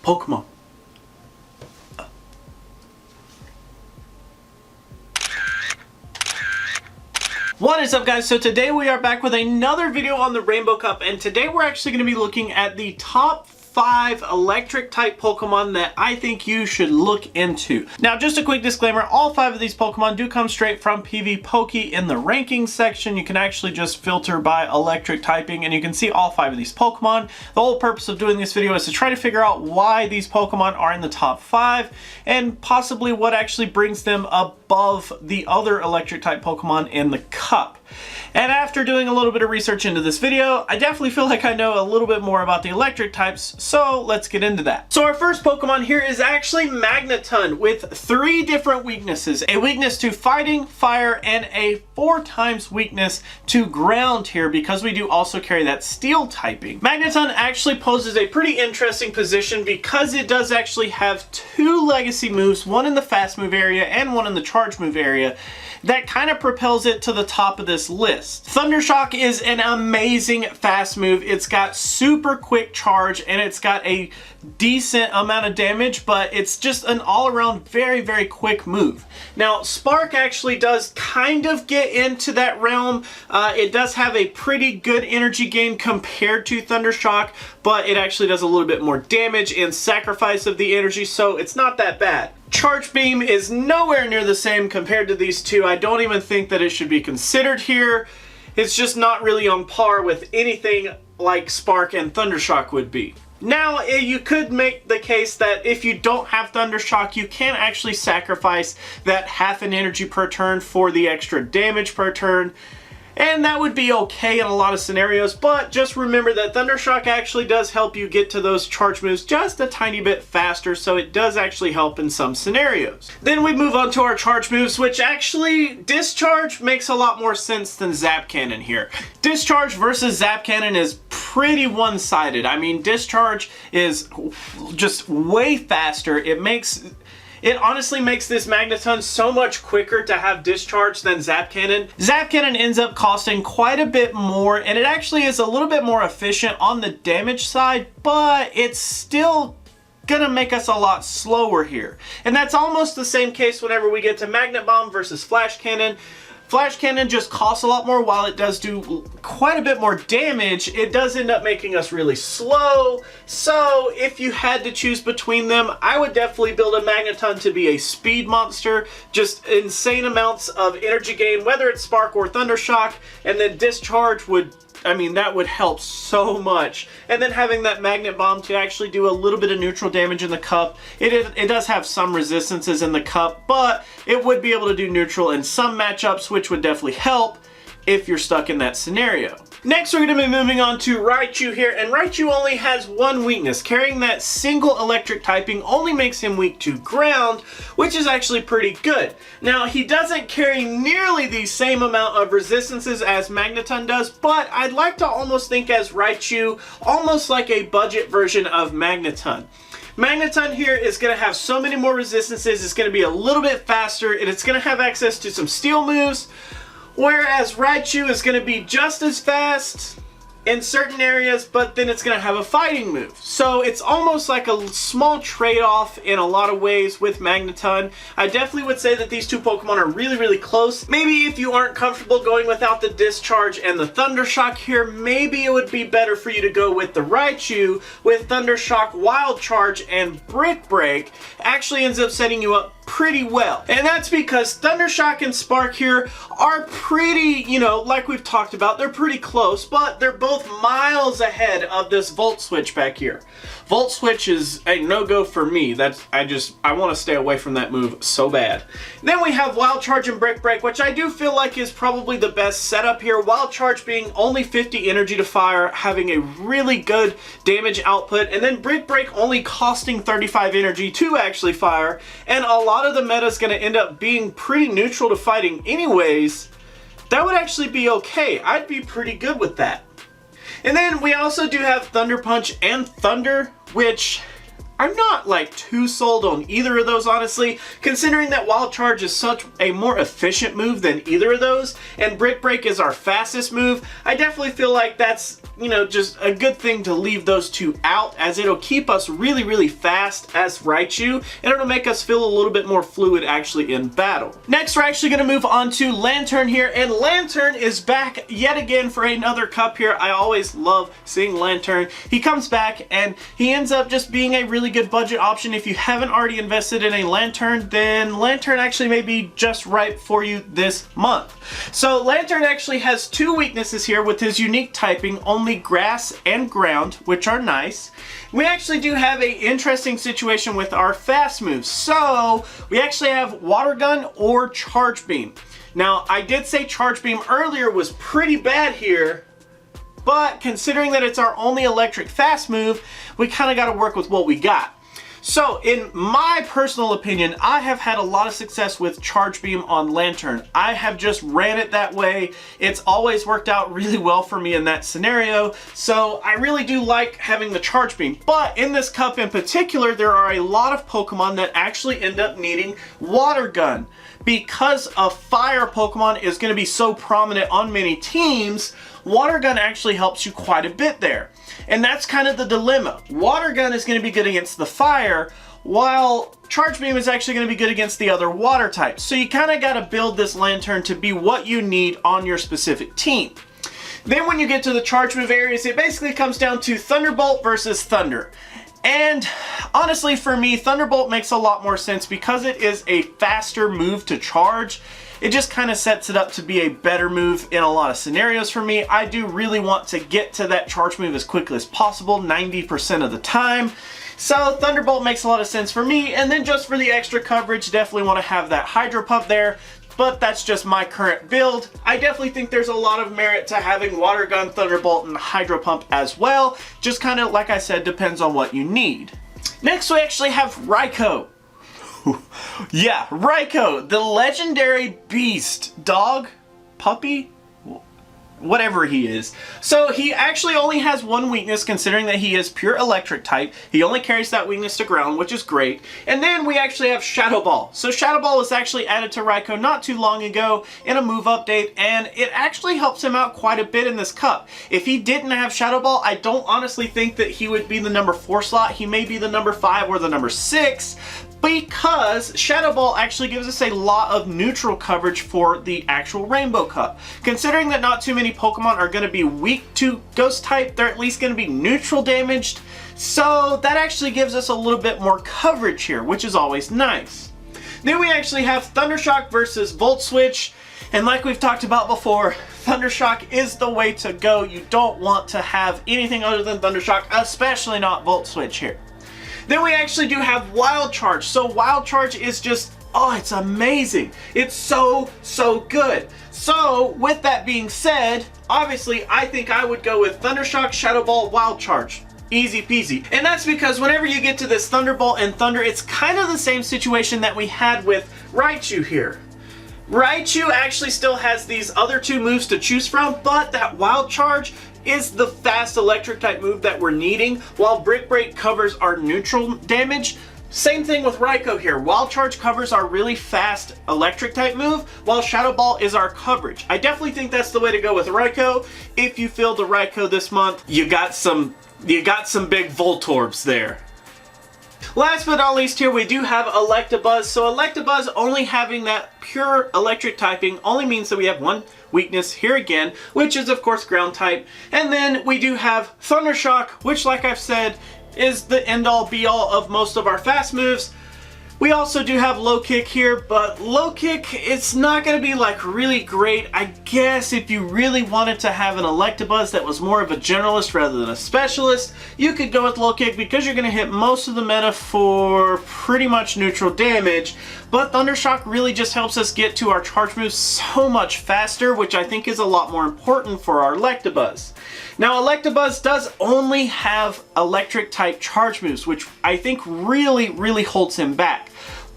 Pokemon. What is up, guys? So today we are back with another video on the Rainbow Cup, and today we're actually going to be looking at the top 5 electric type Pokemon that I think you should look into. Now, just a quick disclaimer, all 5 of these Pokemon do come straight from PvPoke in the rankings section. You can actually just filter by electric typing and you can see all 5 of these Pokemon. The whole purpose of doing this video is to try to figure out why these Pokemon are in the top 5 and possibly what actually brings them above the other electric type Pokemon in the cup. And after doing a little bit of research into this video, I definitely feel like I know a little bit more about the electric types, so let's get into that. So our first Pokemon here is actually Magneton with 3 different weaknesses. A weakness to fighting, fire, and a 4 times weakness to ground here because we do also carry that steel typing. Magneton actually poses a pretty interesting position because it does actually have 2 legacy moves, one in the fast move area and one in the charge move area, that kind of propels it to the top of this list. Thundershock is an amazing fast move. It's got super quick charge and it's got a decent amount of damage, but it's just an all-around very, very quick move. Now, Spark actually does kind of get into that realm. It does have a pretty good energy gain compared to Thundershock, but it actually does a little bit more damage and sacrifice of the energy, so it's not that bad. Charge Beam is nowhere near the same compared to these two. I don't even think that it should be considered here. It's just not really on par with anything like Spark and Thundershock would be. Now, you could make the case that if you don't have Thundershock, you can actually sacrifice that half an energy per turn for the extra damage per turn. And that would be okay in a lot of scenarios, but just remember that Thundershock actually does help you get to those charge moves just a tiny bit faster, so it does actually help in some scenarios. Then we move on to our charge moves, which actually, Discharge makes a lot more sense than Zap Cannon here. Discharge versus Zap Cannon is pretty one-sided. I mean, Discharge is just way faster. It honestly makes this Magneton so much quicker to have Discharge than Zap Cannon. Zap Cannon ends up costing quite a bit more, and it actually is a little bit more efficient on the damage side, but it's still gonna make us a lot slower here. And that's almost the same case whenever we get to Magnet Bomb versus Flash Cannon. Flash Cannon just costs a lot more. While it does do quite a bit more damage, it does end up making us really slow. So if you had to choose between them, I would definitely build a Magneton to be a speed monster. Just insane amounts of energy gain, whether it's Spark or Thundershock, and then Discharge would, I mean, that would help so much. And then having that Magnet Bomb to actually do a little bit of neutral damage in the cup. It does have some resistances in the cup, but it would be able to do neutral in some matchups, which would definitely help if you're stuck in that scenario. Next, we're going to be moving on to Raichu here, and Raichu only has 1 weakness. Carrying that single electric typing only makes him weak to ground, which is actually pretty good. Now, he doesn't carry nearly the same amount of resistances as Magneton does, but I'd like to almost think as Raichu almost like a budget version of Magneton. Magneton here is going to have so many more resistances, it's going to be a little bit faster, and it's going to have access to some steel moves, whereas Raichu is going to be just as fast in certain areas, but then it's going to have a fighting move. So it's almost like a small trade-off in a lot of ways with Magneton. I definitely would say that these two Pokemon are really, really close. Maybe if you aren't comfortable going without the Discharge and the Thundershock here, maybe it would be better for you to go with the Raichu with Thundershock, Wild Charge, and Brick Break. Actually ends up setting you up pretty well. And that's because Thundershock and Spark here are pretty, you know, like we've talked about, they're pretty close, but they're both miles ahead of this Volt Switch back here. Volt Switch is a no-go for me. I want to stay away from that move so bad. Then we have Wild Charge and Brick Break, which I do feel like is probably the best setup here. Wild Charge being only 50 energy to fire, having a really good damage output, and then Brick Break only costing 35 energy to actually fire, and a lot of the meta is going to end up being pretty neutral to fighting anyways. That would actually be okay. I'd be pretty good with that. And then we also do have Thunder Punch and Thunder, which I'm not like too sold on either of those, honestly, considering that Wild Charge is such a more efficient move than either of those, and Brick Break is our fastest move. I definitely feel like that's, you know, just a good thing to leave those two out, as it'll keep us really, really fast as Raichu, and it'll make us feel a little bit more fluid actually in battle. Next, we're actually going to move on to Lanturn here, and Lanturn is back yet again for another cup here. I always love seeing Lanturn. He comes back, and he ends up just being a really good budget option. If you haven't already invested in a Lanturn, then Lanturn actually may be just right for you this month. So Lanturn actually has two weaknesses here with his unique typing, only grass and ground, which are nice. We actually do have an interesting situation with our fast moves. So we actually have Water Gun or Charge Beam. Now, I did say Charge Beam earlier was pretty bad here, but considering that it's our only electric fast move, we kind of got to work with what we got. So, in my personal opinion, I have had a lot of success with Charge Beam on Lanturn. I have just ran it that way. It's always worked out really well for me in that scenario, so I really do like having the Charge Beam. But in this cup in particular, there are a lot of Pokemon that actually end up needing Water Gun. Because a fire Pokemon is going to be so prominent on many teams, Water Gun actually helps you quite a bit there. And that's kind of the dilemma. Water Gun is going to be good against the fire, while Charge Beam is actually going to be good against the other water types. So you kind of got to build this Lanturn to be what you need on your specific team. Then when you get to the charge move areas, it basically comes down to Thunderbolt versus Thunder. And honestly, for me, Thunderbolt makes a lot more sense because it is a faster move to charge. It just kind of sets it up to be a better move in a lot of scenarios for me. I do really want to get to that charge move as quickly as possible, 90% of the time. So Thunderbolt makes a lot of sense for me. And then just for the extra coverage, definitely want to have that Hydro Pump there. But that's just my current build. I definitely think there's a lot of merit to having Water Gun, Thunderbolt, and Hydro Pump as well. Just kind of, like I said, depends on what you need. Next, we actually have Raikou. Yeah, Raikou, the legendary beast, dog, puppy, whatever he is. So he actually only has one weakness, considering that he is pure electric type. He only carries that weakness to ground, which is great. And then we actually have Shadow Ball. So Shadow Ball was actually added to Raikou not too long ago in a move update, and it actually helps him out quite a bit in this cup. If he didn't have Shadow Ball, I don't honestly think that he would be the number 4 slot. He may be the number 5 or the number 6. Because Shadow Ball actually gives us a lot of neutral coverage for the actual Rainbow Cup. Considering that not too many Pokemon are going to be weak to Ghost type, they're at least going to be neutral damaged. So that actually gives us a little bit more coverage here, which is always nice. Then we actually have Thundershock versus Volt Switch. And like we've talked about before, Thundershock is the way to go. You don't want to have anything other than Thundershock, especially not Volt Switch here. Then we actually do have Wild Charge. So Wild Charge is just, oh, it's amazing. It's so, so good. So with that being said, obviously I think I would go with Thundershock, Shadow Ball, Wild Charge. Easy peasy. And that's because whenever you get to this Thunderbolt and Thunder, it's kind of the same situation that we had with Raichu here. Raichu actually still has these other two moves to choose from, but that Wild Charge is the fast electric type move that we're needing, while Brick Break covers our neutral damage. Same thing with Raikou here. Wild Charge covers our really fast electric type move, while Shadow Ball is our coverage. I definitely think that's the way to go with Raikou. If you filled the Raikou this month, you got some big Voltorbs there. Last but not least here, we do have Electabuzz. So Electabuzz only having that pure electric typing only means that we have one weakness here again, which is of course ground type. And then we do have Thundershock, which like I've said, is the end all be all of most of our fast moves. We also do have Low Kick here, but Low Kick, it's not going to be like really great. I guess if you really wanted to have an Electabuzz that was more of a generalist rather than a specialist, you could go with Low Kick because you're going to hit most of the meta for pretty much neutral damage. But Thundershock really just helps us get to our charge moves so much faster, which I think is a lot more important for our Electabuzz. Now Electabuzz does only have electric type charge moves, which I think really holds him back.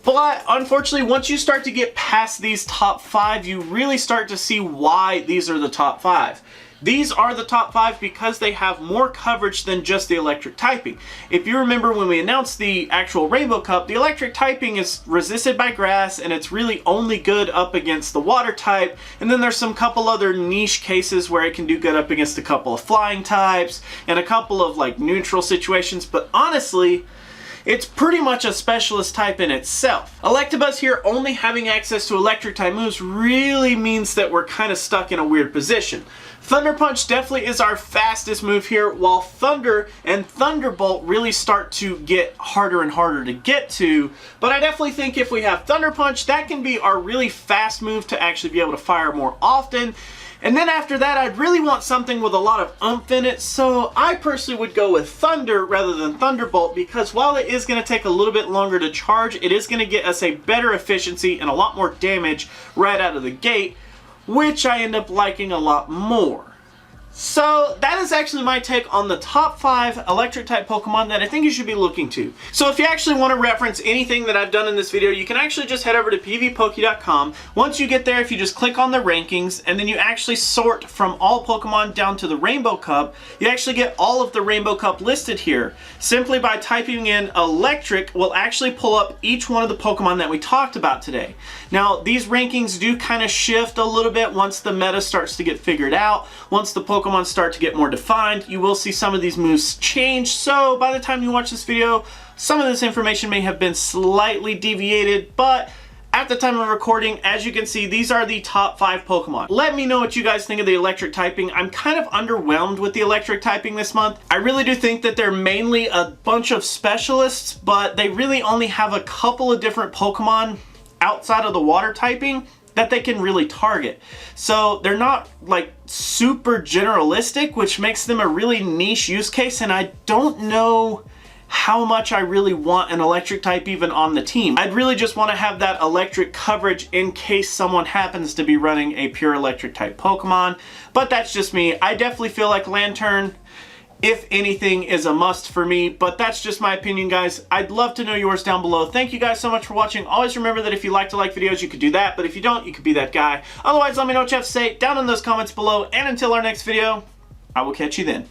But unfortunately, once you start to get past these top 5, you really start to see why these are the top 5. These are the top 5 because they have more coverage than just the electric typing. If you remember when we announced the actual Rainbow Cup, the electric typing is resisted by grass and it's really only good up against the water type. And then there's some couple other niche cases where it can do good up against a couple of flying types and a couple of like neutral situations. But honestly, it's pretty much a specialist type in itself. Electabuzz here only having access to electric type moves really means that we're kind of stuck in a weird position. Thunder Punch definitely is our fastest move here, while Thunder and Thunderbolt really start to get harder and harder to get to. But I definitely think if we have Thunder Punch, that can be our really fast move to actually be able to fire more often. And then after that, I'd really want something with a lot of oomph in it, so I personally would go with Thunder rather than Thunderbolt, because while it is going to take a little bit longer to charge, it is going to get us a better efficiency and a lot more damage right out of the gate, which I end up liking a lot more. So that is actually my take on the top 5 electric type Pokemon that I think you should be looking to. So if you actually want to reference anything that I've done in this video, you can actually just head over to pvpoke.com. Once you get there, if you just click on the rankings and then you actually sort from all Pokemon down to the Rainbow Cup, you actually get all of the Rainbow Cup listed here. Simply by typing in electric will actually pull up each one of the Pokemon that we talked about today. Now these rankings do kind of shift a little bit once the meta starts to get figured out. Once the Pokemon start to get more defined, you will see some of these moves change. So by the time you watch this video, some of this information may have been slightly deviated, but at the time of recording, as you can see, these are the top 5 Pokemon. Let me know what you guys think of the electric typing. I'm kind of underwhelmed with the electric typing this month. I really do think that they're mainly a bunch of specialists, but they really only have a couple of different Pokemon outside of the water typing that they can really target. So they're not like super generalistic, which makes them a really niche use case, and I don't know how much I really want an electric type even on the team. I'd really just want to have that electric coverage in case someone happens to be running a pure electric type Pokemon, but that's just me. I definitely feel like Lanturn, if anything, is a must for me, but that's just my opinion, guys. I'd love to know yours down below. Thank you guys so much for watching. Always remember that if you like to like videos, you could do that, but if you don't, you could be that guy. Otherwise, let me know what you have to say down in those comments below, and until our next video, I will catch you then.